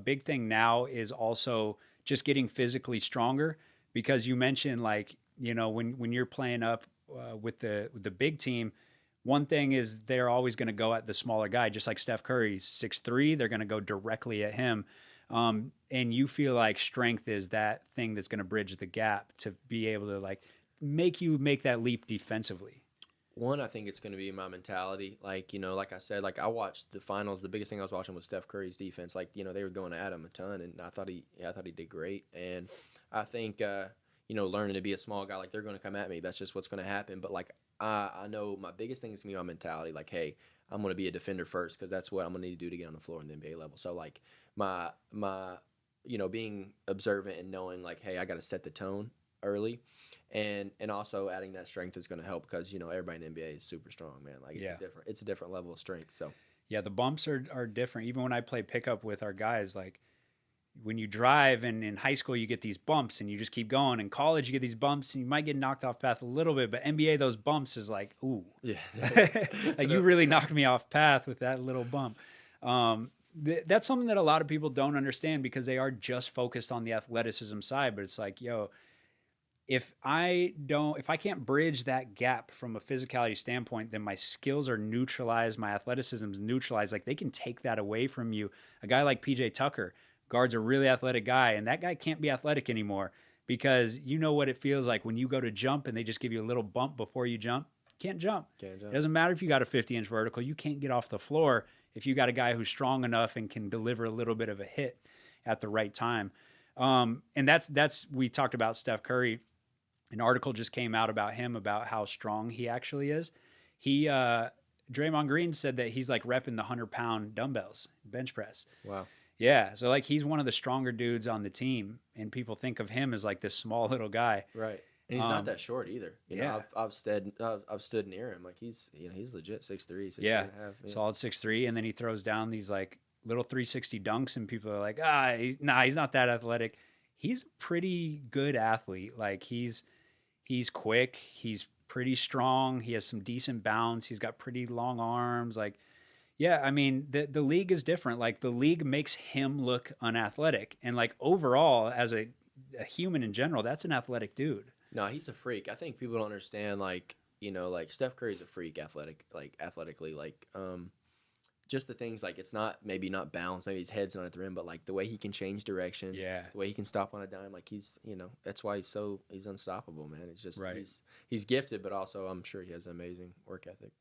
big thing now is also just getting physically stronger, because you mentioned, like, when you're playing up with the big team, one thing is they're always going to go at the smaller guy, just like Steph Curry's 6'3", they're going to go directly at him. And you feel like strength is that thing that's going to bridge the gap to be able to like make you make that leap defensively. One, I think it's going to be my mentality. Like, like I said, like I watched the finals. The biggest thing I was watching was Steph Curry's defense. Like, they were going at him a ton, and I thought he did great. And I think, learning to be a small guy, like they're going to come at me. That's just what's going to happen. But like, I know my biggest thing is going to be my mentality. Like, hey, I'm going to be a defender first, because that's what I'm going to need to do to get on the floor in the NBA level. So like my being observant and knowing like, hey, I got to set the tone early. And also adding that strength is going to help, because everybody in the NBA is super strong, man. Like it's a different level of strength. So yeah, the bumps are different. Even when I play pickup with our guys, like when you drive, and in high school you get these bumps and you just keep going. In college you get these bumps and you might get knocked off path a little bit, but NBA, those bumps is like, ooh, yeah, like you really knocked me off path with that little bump. That's something that a lot of people don't understand, because they are just focused on the athleticism side. But it's like, yo, if I can't bridge that gap from a physicality standpoint, then my skills are neutralized, my athleticism is neutralized. Like they can take that away from you. A guy like PJ Tucker guards a really athletic guy, and that guy can't be athletic anymore, because you know what it feels like when you go to jump and they just give you a little bump before you jump. Can't jump. It doesn't matter if you got a 50-inch vertical. You can't get off the floor if you got a guy who's strong enough and can deliver a little bit of a hit at the right time. And that's we talked about Steph Curry. An article just came out about him, about how strong he actually is. Draymond Green said that he's like repping the 100-pound dumbbells, bench press. Wow. Yeah. So like he's one of the stronger dudes on the team, and people think of him as like this small little guy. Right. And he's not that short either. Yeah. I've stood near him. Like he's legit 6'3", 6'3 yeah. and a half. Yeah. Solid 6'3", and then he throws down these like little 360 dunks, and people are like, he's not that athletic. He's a pretty good athlete. Like he's quick. He's pretty strong. He has some decent bounce. He's got pretty long arms. Like, yeah, I mean, the league is different. Like the league makes him look unathletic. And like overall, as a human in general, that's an athletic dude. No, he's a freak. I think people don't understand, like, like Steph Curry's a freak athletically. Like, just the things, like, it's maybe not balance, maybe his head's not at the rim, but like the way he can change directions, yeah, the way he can stop on a dime, like he's that's why he's unstoppable, man. It's just right. he's gifted, but also I'm sure he has an amazing work ethic.